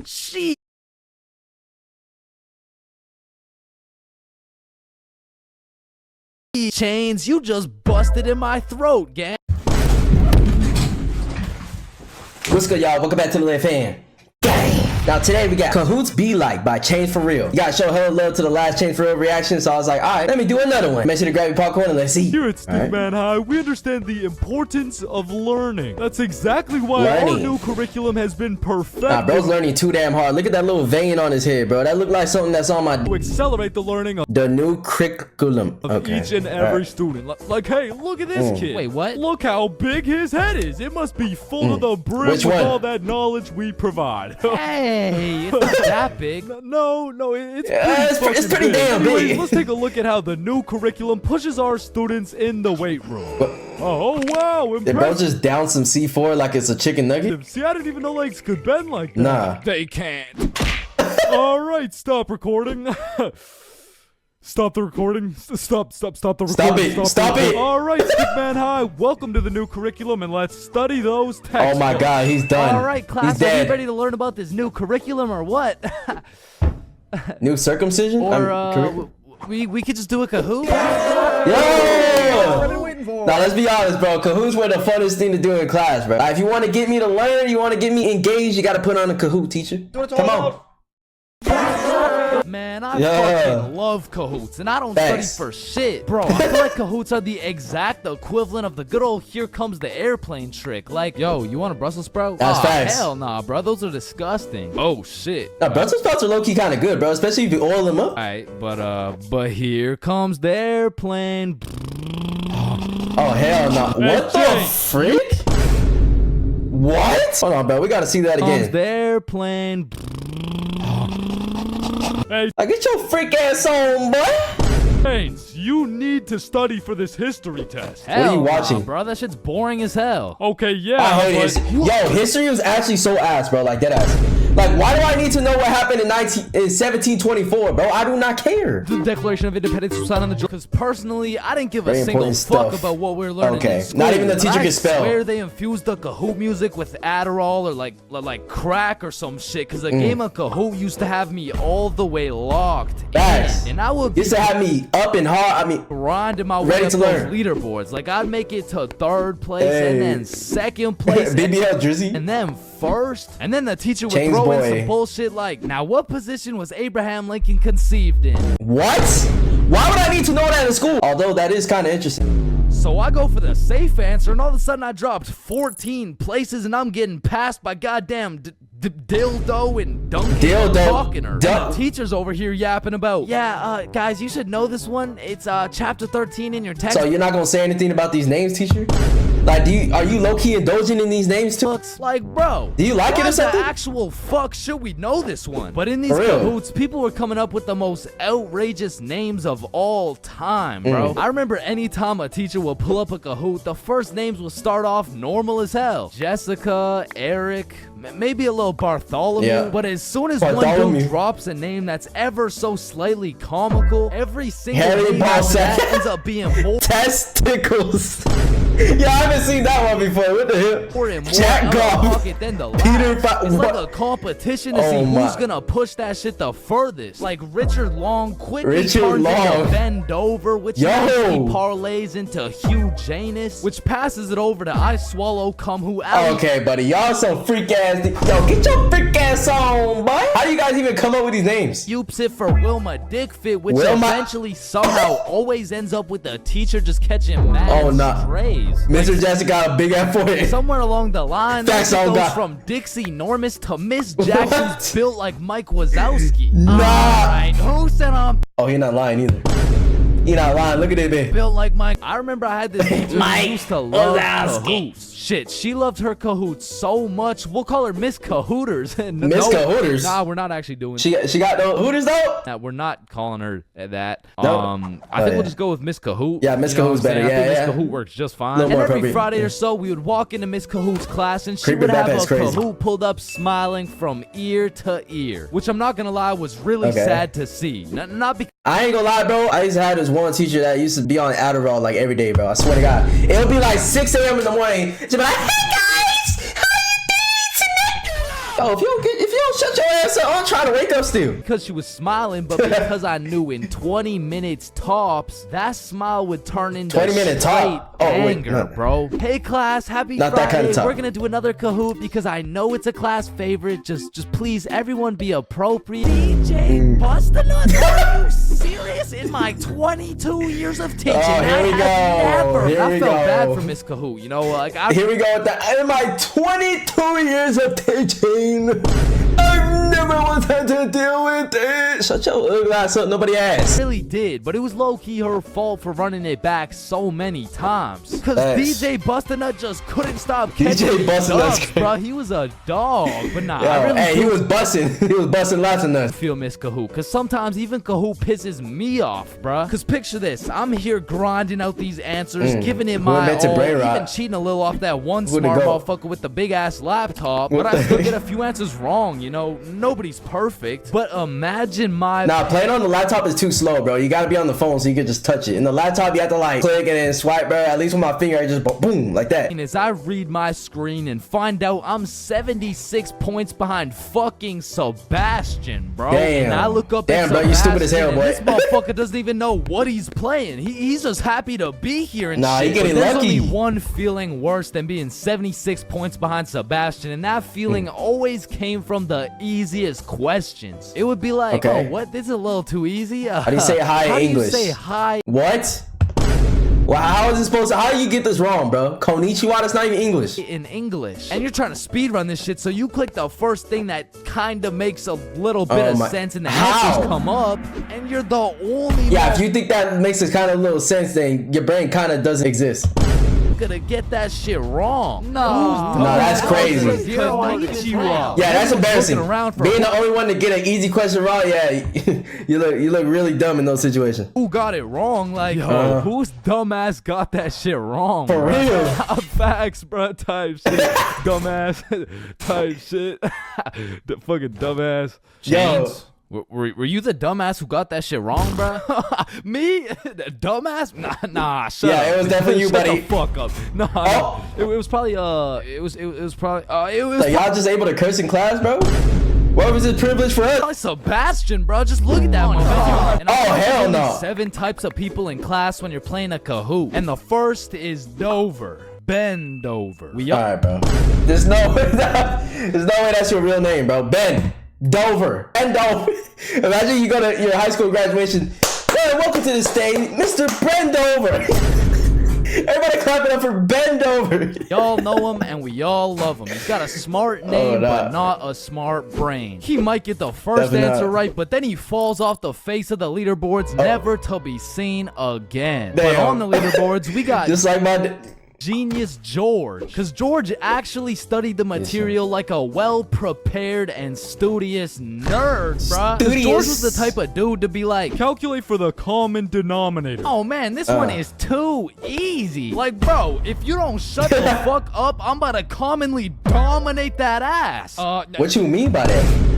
She Chains, you just busted in my throat, gang. What's good, y'all? Welcome back to the Lit Fan. Now today we got Cahoots Be Like by Change For Real. You gotta show hella love to the last Change For Real reaction, so I was like, alright, let me do another one. Make sure to grab your popcorn and let's see. Here at Stickman High, we understand the importance of learning. That's exactly why our new curriculum has been perfected. Nah, bro's learning too damn hard. Look at that little vein on his head, bro. That look like something that's on my... To accelerate the learning of the new curriculum. each and every student. Like, hey, look at this kid. Wait, what? Look how big his head is. It must be full to the brim Which with one? all that knowledge we provide. Hey, it's not that big. No, it's Yeah, it's pretty damn Anyways, big. let's take a look at how the new curriculum pushes our students in the weight room. Oh, wow, Did bro impressive. just down some C4 like it's a chicken nugget? See, I didn't even know legs could bend like that. Nah. They can't. All right, stop recording. Stop the recording. Stop the recording. Stop it. All right, Stickman High, welcome to the new curriculum, and let's study those textbooks. Oh my god, he's done. All right, class, He's are you dead. ready to learn about this new curriculum or what? New circumcision? Or we could just do a Kahoot. Yo! Now let's be honest, bro. Kahoots were the funnest thing to do in class, bro. If you want to get me to learn, you want to get me engaged, you got to put on a Kahoot, teacher. Come on. Man, I Yeah. fucking love Kahoots, and I don't Thanks. study for shit. Bro, I feel like Kahoots are the exact equivalent of the good old here comes the airplane trick. Like, yo, you want a Brussels sprout? That's facts. Hell nah, bro. Those are disgusting. Oh, shit. Now, Brussels sprouts are low-key kind of good, bro, especially if you oil them up. Alright, but here comes the airplane. Oh, hell no. What the Jake. frick? What? Hold on, bro. We got to see that Comes again. the airplane. Hey, Like, get your freak ass on, boy. Haynes, you need to study for this history test. Hell you nah, watching? bro. That shit's boring as hell. Okay, yeah, I hate but history. Yo, history was actually so ass, bro. Like, dead ass. Like, why do I need to know what happened in 1724, bro? I do not care. The Declaration of Independence was signed on the because personally, I didn't give a Very single important fuck stuff. about what we were learning. Okay, in school, not even the but teacher I can spell. swear they infused the Kahoot music with Adderall or like crack or some shit. Cause the game of Kahoot used to have me all the way locked in, Facts. and I would be Used to have me up and hard. I mean, grinding my way ready up to those learn. leaderboards. Like I'd make it to third place Hey. and then second place. and- BBL Drizzy. and then first, and then the teacher would James throw in boy. some bullshit like, now what position was Abraham Lincoln conceived in? What? Why would I need to know that in school? Although that is kind of interesting. So I go for the safe answer, and all of a sudden I dropped 14 places, and I'm getting passed by goddamn Dildo and Duncan Dildo. talking her. Dun- The teacher's over here yapping about, yeah, guys, you should know this one. It's chapter 13 in your text. So you're not gonna say anything about these names, teacher? Like, are you low-key indulging in these names too? Looks like, bro. Do you like it why or something? the actual fuck should we know this one? But in these For real. Kahoots, people were coming up with the most outrageous names of all time, bro. I remember any time a teacher would pull up a Kahoot, the first names would start off normal as hell. Jessica, Eric, maybe a little Bartholomew. Yeah. But as soon as one Bartholomew. dude drops a name that's ever so slightly comical, every single Harry name after that Balzac. ends up being more Testicles. Yeah, I haven't seen that one before. What the hell? and more Jack out of Goff. pocket than the Peter last. Fa- It's like what? a competition to Oh see my. who's gonna push that shit the furthest. Like Richard Long quickly Richard turns Long. into Bend Over, which Yo. nicely parlays into Hugh Janus, which passes it over to I Swallow Come Who Out. Okay, buddy. Y'all some freak ass. Yo, get your freak ass on, boy. How do you guys even come up with these names? Upes it for Wilma Dickfit, which Wilma- eventually somehow always ends up with the teacher just catching mad Oh, nah. strays. Mr. Jackson got a big ass forehead. Somewhere along the line, Facts that on goes God. from Dixie Normus to Miss What? Jackson's built like Mike Wazowski. Nah. Alright, who said I'm Oh, he not lying either. He not lying. Look at it, man. built like Mike? I remember I had this teacher Mike who used to love Wazowski. Kahoots. Shit, she loved her Kahoots so much. We'll call her Miss Cahooters. Miss Cahooters? Nah, we're not actually doing She got no Hooters though. that. We're not calling her that. No. I think Oh, yeah. we'll just go with Miss Cahoot. Yeah, Miss You know what Cahoot's I'm saying? better. I think Yeah, Miss yeah. Cahoot works just fine. Little And more every appropriate. Friday or so, we would walk into Miss Cahoot's class, and she Creepy would have a Backpack's crazy. Kahoot pulled up, smiling from ear to ear, which I'm not gonna lie was really Okay. sad to see. Not because I ain't gonna lie, bro. I used to have this one teacher that used to be on Adderall like every day, bro. I swear to God. It'll be like 6 a.m. in the morning. She'll be like, "Hey guys, how you doing tonight?" Yo, if you don't shut your ass up. I'm trying to wake up still. Because she was smiling, but because I knew in 20 minutes tops, that smile would turn into 20-minute top? Oh, wait, anger, no. bro. Hey, class, happy Not that Friday. kind of top. We're going to do another Kahoot because I know it's a class favorite. Just please, everyone be appropriate. DJ Bustanut, are you serious? In my 22 years of teaching, here we go. Here I we felt go. bad for Miss Kahoot, you know? Like, Here we go with that. In my 22 years of teaching, I've never once had to deal with it. Shut your ugly ass up. Nobody asked. really did, but it was low-key her fault for running it back so many times. Because Thanks. DJ Bustanut just couldn't stop DJ catching Bustanut's dubs, great. bro. He was a dog. But nah, Yo, I really hey, do he was busting. He was busting lots of nuts. feel Miss Kahoot. Because sometimes even Kahoot pisses me off, bruh. Because picture this. I'm here grinding out these answers, giving it Who my invented all, brain rot? even cheating a little off that one Who'd it smart go? motherfucker with the big-ass laptop. What But I the still heck? get a few answers wrong, you know? Nobody's perfect. But imagine my... Nah, playing on the laptop is too slow, bro. You gotta be on the phone so you can just touch it. In the laptop, you have to like click and then swipe, bro. At least with my finger, I just boom, like that. As I read my screen and find out I'm 76 points behind fucking Sebastian, bro. Damn. And I look up Damn, at bro, you stupid as hell, Sebastian, boy. and this motherfucker doesn't even know what he's playing. He's just happy to be here and Nah, shit. he getting But there's lucky. only one feeling worse than being 76 points behind Sebastian, and that feeling always came from the easiest questions. It would be like, Okay. oh, what? This is a little too easy. How do you say hi in How English? do you say hi? What? Well, how is it supposed to? How do you get this wrong, bro? Konnichiwa, that's not even English. In English, and you're trying to speed run this shit, so you click the first thing that kind of makes a little bit of sense, and the How? answers come up, and you're the only Yeah, if you think that makes a kind of little sense, then your brain kind of doesn't exist. gonna get that shit wrong. No, that's crazy. Konnichiwa. Yeah, that's embarrassing. Looking around for Being the only one to get an easy question wrong, yeah, you look really dumb in those situations. who got it wrong? Like, yo, whose dumbass got that shit wrong? For bro? real. Facts, bro. Type shit. Dumbass. Type shit. The fucking dumbass. Yo. James, were you the dumbass who got that shit wrong, bro? Me? Dumbass? Nah, shut up. Yeah, it was definitely you, Shut buddy. the fuck up. Nah, Oh. it was probably, it was probably, So y'all just able to curse in class, bro? What was this privilege for us? Probably Sebastian, bro. Just look at that motherfucker. And Oh, I think hell there's only no. 7 types of people in class when you're playing a Kahoot. And the first is Dover. Bend over. We All right, bro. There's no way that's your real name, bro. Ben Dover. Ben Dover. Imagine you go to your high school graduation. Hey, welcome to the stage, Mr. Bendover. Everybody clapping up for Bendover. Y'all know him and we all love him. He's got a smart name, nah. but not a smart brain. He might get the first Definitely answer not. right, but then he falls off the face of the leaderboards, never to be seen again. But Damn. on the leaderboards, we got Just like my. Genius George. Because George actually studied the material like a well-prepared and studious nerd, bruh. 'Cause George was the type of dude to be like, calculate for the common denominator. oh man, this one is too easy. Like, bro, if you don't shut the fuck up, I'm about to commonly dominate that ass. What you mean by that?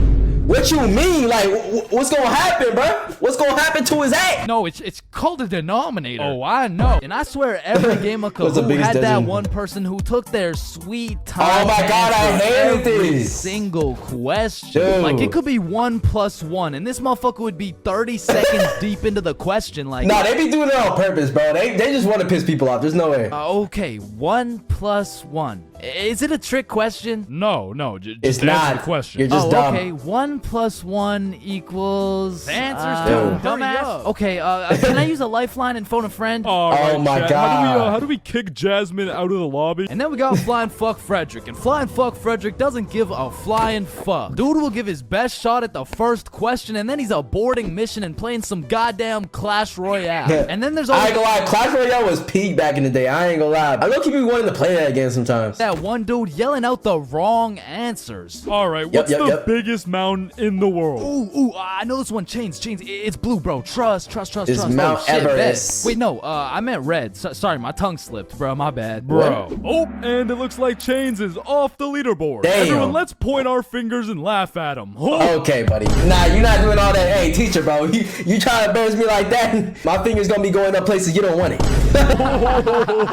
What you mean? Like, what's gonna happen, bro? What's gonna happen to his ass? No, it's called a denominator. Oh, I know. And I swear every game of What's the Kahoot biggest had that design? one person who took their sweet time. Oh my to God, I answer hated every this. single question. Dude. Like, it could be 1 + 1, and this motherfucker would be 30 seconds deep into the question. Like, Nah, they be doing it on purpose, bro. They just want to piss people off. There's no way. okay, 1 + 1. Is it a trick question? No, just It's answer not. the question. You're just dumb. Okay, 1 + 1 equals. The answer's Dude. dumbass. Okay, can I use a lifeline and phone a friend? All right, Oh my Chad. God. How do we kick Jasmine out of the lobby? And then we got Flying Fuck Frederick. And Flying Fuck Frederick doesn't give a flying fuck. Dude will give his best shot at the first question, and then he's aborting mission and playing some goddamn Clash Royale. And then there's I always ain't gonna lie, Clash Royale was peak back in the day. I ain't gonna lie. I low key be wanting to play that again sometimes. that one dude yelling out the wrong answers. All right, what's yep, the yep. biggest mountain in the world? Ooh, I know this one. Chains. It's blue, bro. Trust. It's Mount shit, bet. Everest. Wait, no, I meant red. Sorry, my tongue slipped, bro. My bad. Bro. Oh, and it looks like Chains is off the leaderboard. Damn. Everyone, let's point our fingers and laugh at him. Oh. Okay, buddy. Nah, you're not doing all that. Hey, teacher, bro. You try to embarrass me like that, my finger's gonna be going up places you don't want it.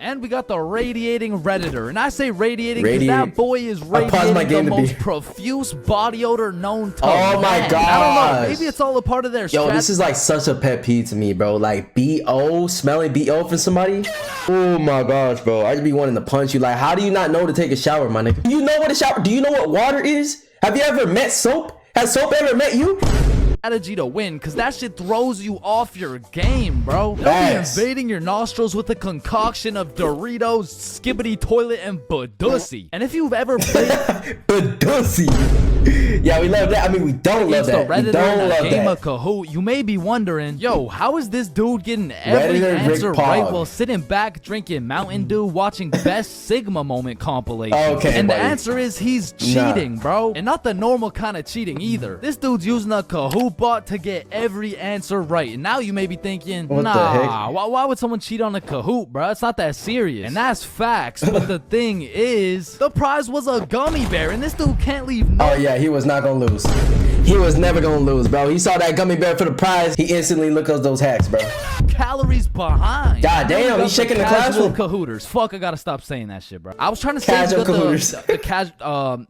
And we got the radiating Redditor. And I say radiating because that boy is radiating the most profuse body odor known to man. Oh my god! I don't know. Maybe it's all a part of their. Yo, this is like such a pet peeve to me, bro. Like BO, smelling BO from somebody. Oh my gosh, bro. I just be wanting to punch you. Like, how do you not know to take a shower, my nigga? Do you know what a shower? Do you know what water is? Have you ever met soap? Has soap ever met you? Strategy to win, because that shit throws you off your game, bro. They'll be invading your nostrils with a concoction of Doritos, Skibbity Toilet, and Badussy. And if you've ever played Badussy, yeah, we love that. I mean, we don't love that. We don't love game that. Of Kahoot, you may be wondering, yo, how is this dude getting every answer right while sitting back drinking Mountain Dew, watching Best Sigma Moment compilation? Okay, and buddy. the answer is he's cheating, bro, and not the normal kind of cheating either. This dude's using a Kahoot bot to get every answer right. And now you may be thinking, what the heck? Why would someone cheat on a Kahoot, bro? It's not that serious. And that's facts. But the thing is, the prize was a gummy bear, and this dude can't leave no. Oh yeah, he was not gonna lose. He was never gonna lose, bro. He saw that gummy bear for the prize. He instantly looked at those hacks, bro. Calories behind. God damn, he's shaking the classroom. Cahooters. Fuck, I gotta stop saying that shit, bro. I was trying to say Casual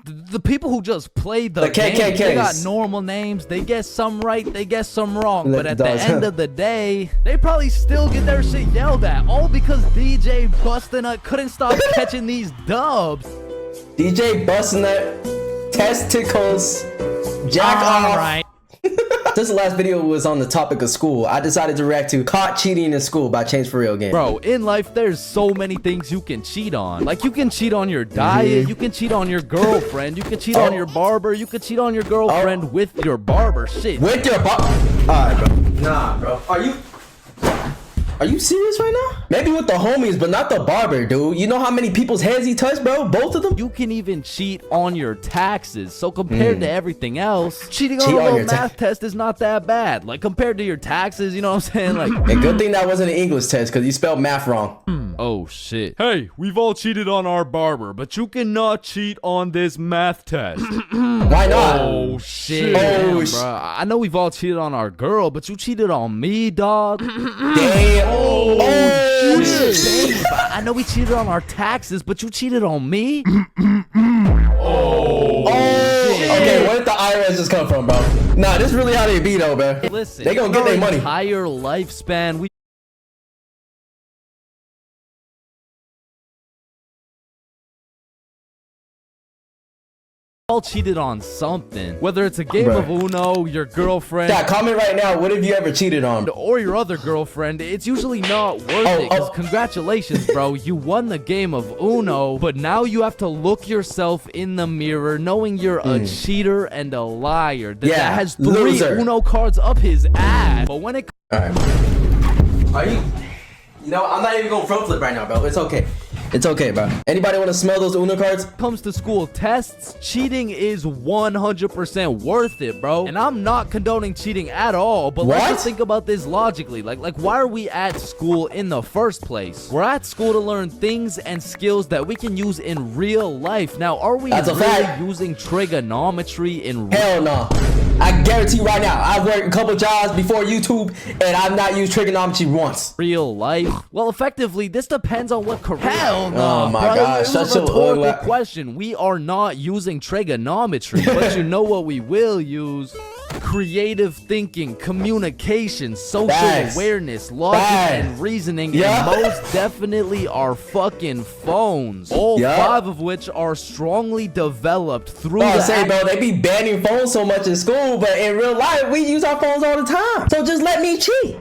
the people who just play the game, KKKs. they got normal names. They get some right, they get some wrong. But at the end of the day, they probably still get their shit yelled at. All because DJ Bustinut couldn't stop catching these dubs. DJ Bustinut, testicles, jack off. Right. Since the last video was on the topic of school, I decided to react to caught cheating in school by Change for Real game. Bro, in life, there's so many things you can cheat on. Like, you can cheat on your diet, you can cheat on your girlfriend, you can cheat on your barber, you can cheat on your girlfriend with your barber. Shit. With your barber? Alright, bro. Nah, bro. Are you serious right now? Maybe with the homies, but not the barber, dude. You know how many people's heads he touched, bro? Both of them? You can even cheat on your taxes. So compared to everything else, cheating on a little math test is not that bad. Like, compared to your taxes, you know what I'm saying? Like, and good thing that wasn't an English test, because you spelled math wrong. Oh, shit. Hey, we've all cheated on our barber, but you cannot cheat on this math test. Why not? Oh, shit. Damn, bro. I know we've all cheated on our girl, but you cheated on me, dog. Damn. Oh, shit. Damn. I know we cheated on our taxes, but you cheated on me? Okay, where did the IRS just come from, bro? Nah, this really how they be, though, bro. Listen, they gonna get their money. Entire lifespan, we all cheated on something, whether it's a game of Uno, your girlfriend. Yeah, comment right now, what have you ever cheated on? Or your other girlfriend. It's usually not worth it, 'cause congratulations, bro, you won the game of Uno, but now you have to look yourself in the mirror knowing you're a cheater and a liar. That has 3 Uno cards up his ass. But when it Are you know, I'm not even going front flip right now, bro. It's okay. It's okay, bro. Anybody want to smell those Uno cards? comes to school tests, cheating is 100% worth it, bro. And I'm not condoning cheating at all, but let's just think about this logically. Like why are we at school in the first place? We're at school to learn things and skills that we can use in real life. Now, are we really using trigonometry in real life? Hell no. I guarantee right now, I've worked a couple jobs before YouTube, and I've not used trigonometry once. Real life? Well, effectively, this depends on what career. Hell no, oh my gosh, such a rhetorical question. We are not using trigonometry, but you know what we will use? Creative thinking, communication, social awareness, logic, and reasoning, and most definitely our fucking phones. All 5 of which are strongly developed through bro, they be banning phones so much in school, but in real life, we use our phones all the time. So just let me cheat.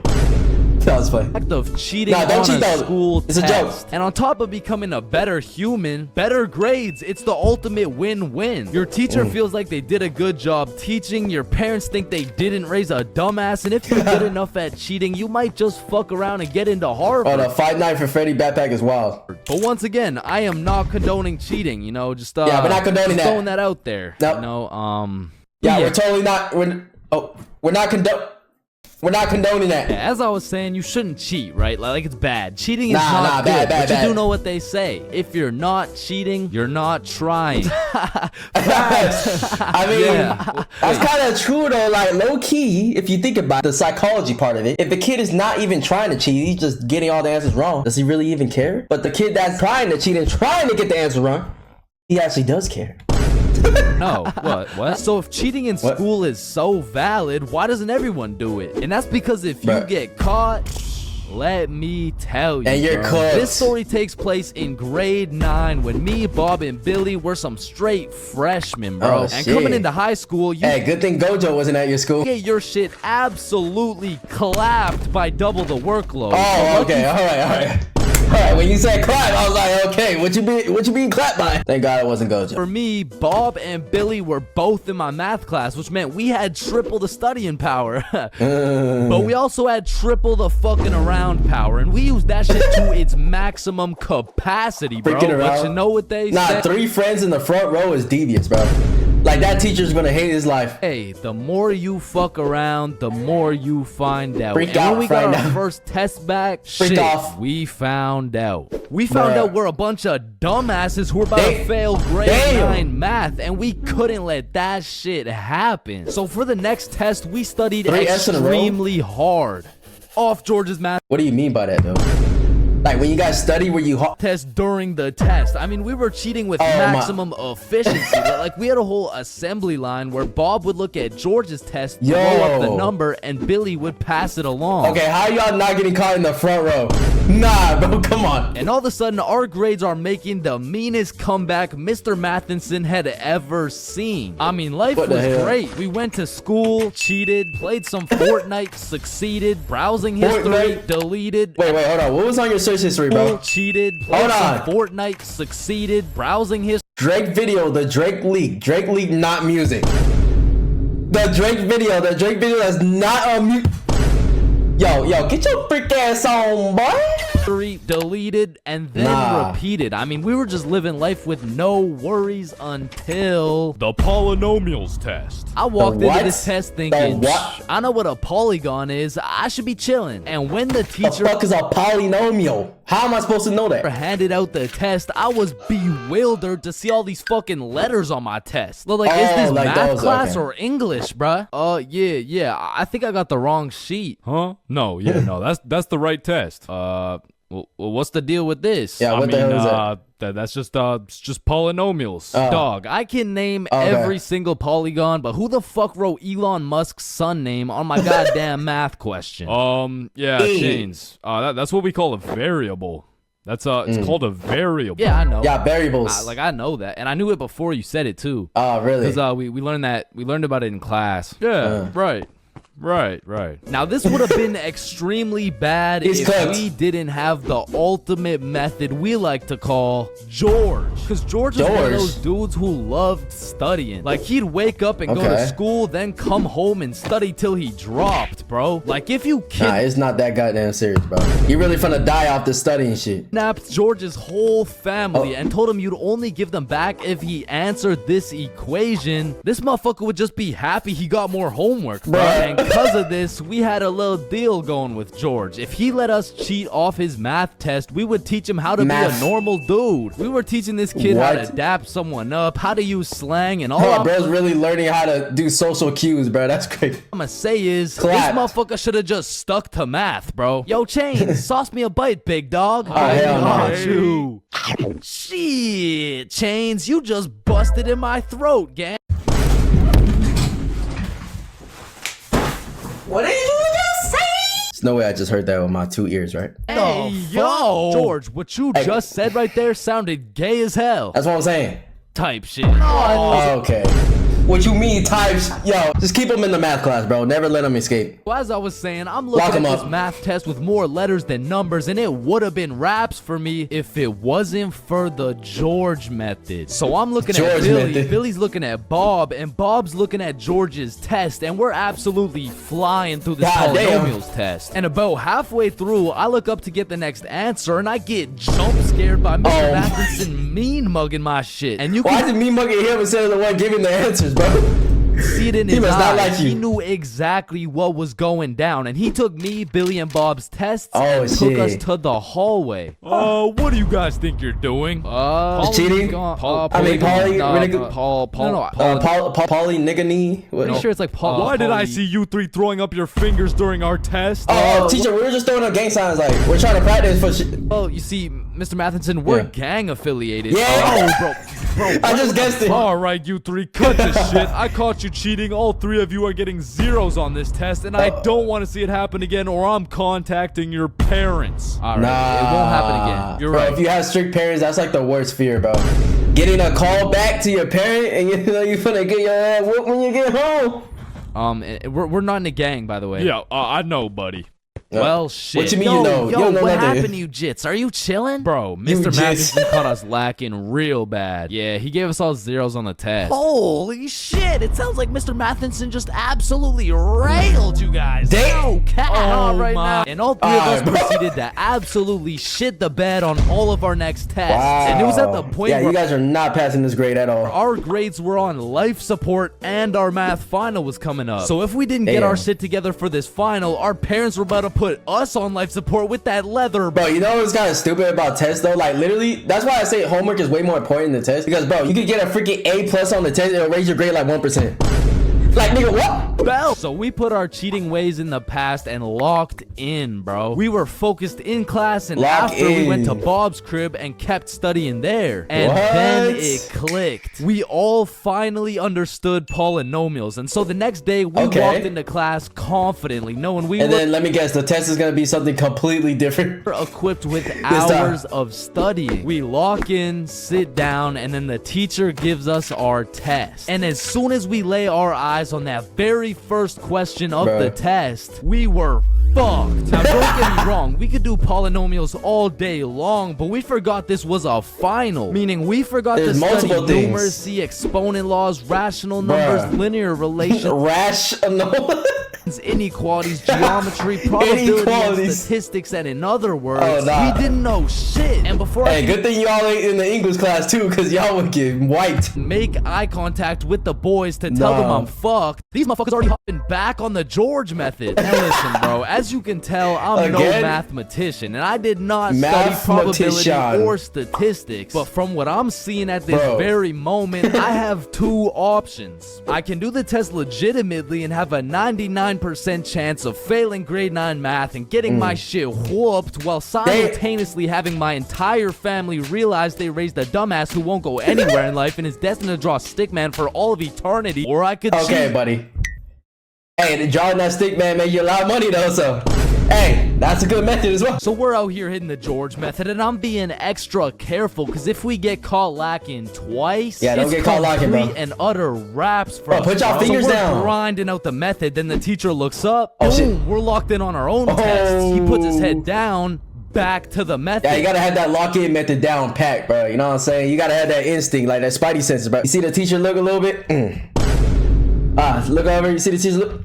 That was funny. Act of cheating on a school test. It's a joke. And on top of becoming a better human, better grades, it's the ultimate win-win. Your teacher feels like they did a good job teaching, your parents think they didn't raise a dumbass, and if you're good enough at cheating, you might just fuck around and get into Harvard. Oh, the Fight Night for Freddy backpack is wild. But once again, I am not condoning cheating, you know, just we're not condoning that. Throwing that out there. Nope. You know, we're totally not, we're not condoning. We're not condoning that. As I was saying, you shouldn't cheat, right? Like it's bad. Cheating is Nah, not good. bad, but you do bad. know what they say. If you're not cheating, you're not trying. I mean, Yeah. that's kind of true though. Like low key, if you think about the psychology part of it, if the kid is not even trying to cheat, he's just getting all the answers wrong. Does he really even care? But the kid that's trying to cheat and trying to get the answer wrong, he actually does care. No, what? So if cheating in What? school is so valid, why doesn't everyone do it? And that's because if you Bruh. get caught, let me tell you, And you're bro, cooked. this story takes place in grade 9 when me, Bob, and Billy were some straight freshmen, bro. Oh, and shit. coming into high school, you Hey, good thing Gojo wasn't at your school. get your shit absolutely clapped by double the workload. Oh, okay, all right. All right, when you said clap, I was like, okay, what you being clapped by? Thank God it wasn't Gojo. For me, Bob and Billy were both in my math class, which meant we had triple the studying power. But we also had triple the fucking around power, and we used that shit to its maximum capacity, bro. Freaking But around. you know what they Nah, say? 3 friends in the front row is devious, bro. Like that teacher's gonna hate his life. Hey, the more you fuck around, the more you find out. Freak and out when we got right our now. first test back, Freaked shit, off. we found out. We found Bruh. out we're a bunch of dumbasses who were about to Damn. fail grade Damn. 9 math, and we couldn't let that shit happen. So for the next test, we studied 3 F's in a row? extremely hard. Off George's math What do you mean by that, though? Like when you guys study, were you test during the test. I mean, we were cheating with Oh, my- maximum efficiency. Like, we had a whole assembly line where Bob would look at George's test, Yo. blow up the number, and Billy would pass it along. Okay, how y'all not getting caught in the front row? Nah, bro, come on. And all of a sudden, our grades are making the meanest comeback Mr. Matheson had ever seen. I mean, life What the was hell? great. We went to school, cheated, played some Fortnite, succeeded, browsing history, Fortnite? deleted, Wait, hold on. What was on your search history, bro? cheated, played Hold some on. Fortnite, succeeded, browsing history. Drake video, the Drake leak. Drake leak, not music. The Drake video that's not on mute. Yo, get your freak ass on, boy. Deleted and then Nah. repeated. I mean, we were just living life with no worries until The polynomials test. I walked The into what? this test thinking, The what? I know what a polygon is. I should be chilling. And when the The teacher fuck is a polynomial? How am I supposed to know that? handed out the test, I was bewildered to see all these fucking letters on my test. Like, is Oh, this like math those, class okay. or English, bruh? Yeah. I think I got the wrong sheet. Huh? No, yeah, no, that's the right test. Well, what's the deal with this? Yeah, what the hell is that? That's just it's just polynomials. Dog, I can name Okay. every single polygon, but who the fuck wrote Elon Musk's son name on my goddamn math question? Yeah, E. Chains. That's what we call a variable. That's it's called a variable. Yeah, I know. Yeah, variables. I know that, and I knew it before you said it too. Oh, really? Because we learned about it in class. Yeah, right. Now this would have been extremely bad He's if cooked. we didn't have the ultimate method we like to call George. Because George is one of George? those dudes who loved studying. Like, he'd wake up and go to Okay. school, then come home and study till he dropped, bro. Like, if you Nah, it's not that goddamn serious, bro. You really finna die off this studying shit. kidnapped George's whole family Oh. and told him you'd only give them back if he answered this equation, this motherfucker would just be happy he got more homework, bro. Bruh. And because of this, we had a little deal going with George. If he let us cheat off his math test, we would teach him how to Math. be a normal dude. We were teaching this kid how to What? dap someone up, how to use slang, and all Oh, I'm bro's really learning how to do social cues, bro. That's great. gonna say is, Clap. this motherfucker should have just stuck to math, bro. Yo, Chains, sauce me a bite, big dog. Oh, hell no. got you. Shit, Chains, you just busted in my throat, gang. What did you just say? There's no way I just heard that with my 2 ears, right? Hey, yo. George, what you Hey. just said right there sounded gay as hell. That's what I'm saying. Type shit. Okay. What you mean types? Yo, just keep them in the math class, bro. Never let them escape. Well, as I was saying, I'm Lock looking 'em at this up. math test with more letters than numbers, and it would have been raps for me if it wasn't for the George method. So I'm looking at George Billy, method. Billy's looking at Bob, and Bob's looking at George's test, and we're absolutely flying through this God damn. polynomials test. And about halfway through, I look up to get the next answer, and I get jump scared by Mr. Oh. Matheson mean mugging my shit. And you Why can did me mugging him instead of the one giving the answers, bro? see it in He his must not eyes. like you. He knew exactly what was going down, and he took me, Billy, and Bob's tests and took us to the hallway. What do you guys think you're doing? Cheating? Paulie, Niggany. Pretty sure it's like Paul. Why did I see you three throwing up your fingers during our test? Oh, teacher, we were just throwing up gang signs like we're trying to practice for shit. Oh, you see, Mr. Matheson, we're gang affiliated. Yeah. Oh, bro. I just guessed it. All right, you three, cut this shit. I caught you cheating. All three of you are getting zeros on this test, and I don't want to see it happen again, or I'm contacting your parents. All right, it won't happen again. You're right. If you have strict parents, that's like the worst fear, bro. Getting a call back to your parent, and you know you're gonna get your ass whooped when you get home. We're not in a gang, by the way. Yeah, I know, buddy. Well, shit. What you mean you know? You don't know what nothing. happened to you, Jits? Are you chilling? Bro, Mr. Jits. Matheson caught us lacking real bad. Yeah, he gave us all zeros on the test. Holy shit, it sounds like Mr. Matheson just absolutely railed you guys. Damn. No cat on right my. now. And all three of us proceeded to absolutely shit the bed on all of our next tests. Wow. And it was at the point Yeah, where you guys are not passing this grade at all. our grades were on life support and our math final was coming up. So if we didn't get our Damn. shit together for this final, our parents were about to put us on life support with that leather. Bro, you know what's kind of stupid about tests though? Like literally, that's why I say homework is way more important than tests. Because bro, you could get a freaking A+ on the test, it'll raise your grade like 1%. Like nigga, what? Bell. So we put our cheating ways in the past and locked in, bro. We were focused in class, and after we went to Bob's crib and kept studying there. And then it clicked. We all finally understood polynomials. And so the next day we walked into class confidently, knowing we And were then let me guess, the test is gonna be something completely different. equipped with hours of studying. We lock in, sit down, and then the teacher gives us our test. And as soon as we lay our eyes on that very first question of the test, we were fucked. Now don't get me wrong, we could do polynomials all day long, but we forgot this was a final. Meaning we forgot to study numeracy, exponent laws, rational numbers, linear relations, rational inequalities, geometry, probability, and statistics, and in other words, we didn't know shit. And before good thing y'all ain't in the English class too, because y'all would get wiped. Make eye contact with the boys to tell them I'm fucked, these motherfuckers already hopping back on the George method. And listen, bro, as you can tell, I'm no mathematician, and I did not study probability or statistics. But from what I'm seeing at this very moment, I have two options. I can do the test legitimately and have a 99% chance of failing grade 9 math and getting my shit whooped while simultaneously having my entire family realize they raised a dumbass who won't go anywhere in life and is destined to draw stickman for all of eternity. Or I could cheat. Buddy. Hey, drawing that stickman made you a lot of money though, so hey, that's a good method as well. So we're out here hitting the George method, and I'm being extra careful because if we get caught lacking twice, don't get caught lacking, bro. And utter raps for us. Put y'all fingers down. We're grinding out the method, then the teacher looks up. Boom, we're locked in on our own test. He puts his head down. Back to the method. Yeah, you gotta have that lock-in method down pat, bro. You know what I'm saying? You gotta have that instinct, like that spidey senses, bro. You see the teacher look a little bit? Look over. You see the teacher look?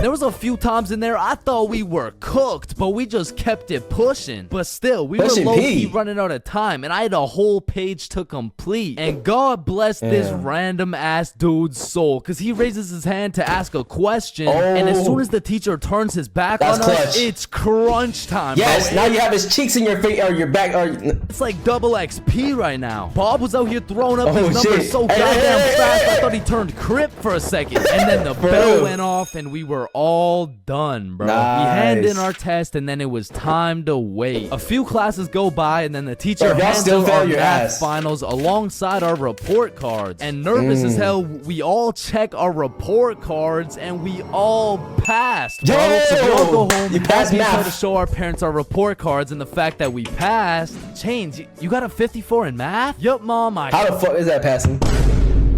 There was a few times in there I thought we were cooked, but we just kept it pushing. But still, we were low-key running out of time, and I had a whole page to complete. And God bless this random-ass dude's soul, because he raises his hand to ask a question, and as soon as the teacher turns his back on us, it's crunch time, Yes, bro. now you have his cheeks in your face, or your back, or... It's like double XP right now. Bob was out here throwing up his numbers so goddamn fast, I thought he turned Crip for a second. And then the bell went off, and we were all done, bro. We handed in our test, and then it was time to wait. A few classes go by, and then the teacher hands out our math finals alongside our report cards. And nervous as hell, we all check our report cards, and we all passed, bro. So we all go home, you passed math. try to show our parents our report cards, and the fact that we passed. Change, you got a 54 in math? Yup, Mom, How the fuck is that passing?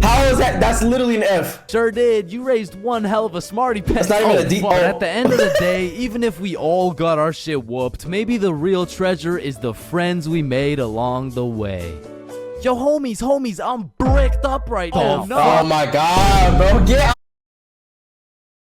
How is that? That's literally an F. Sure did. You raised one hell of a smarty pen. That's not even a D. But at the end of the day, even if we all got our shit whooped, maybe the real treasure is the friends we made along the way. Yo, homies, I'm bricked up right now. Oh my God, bro. Get out.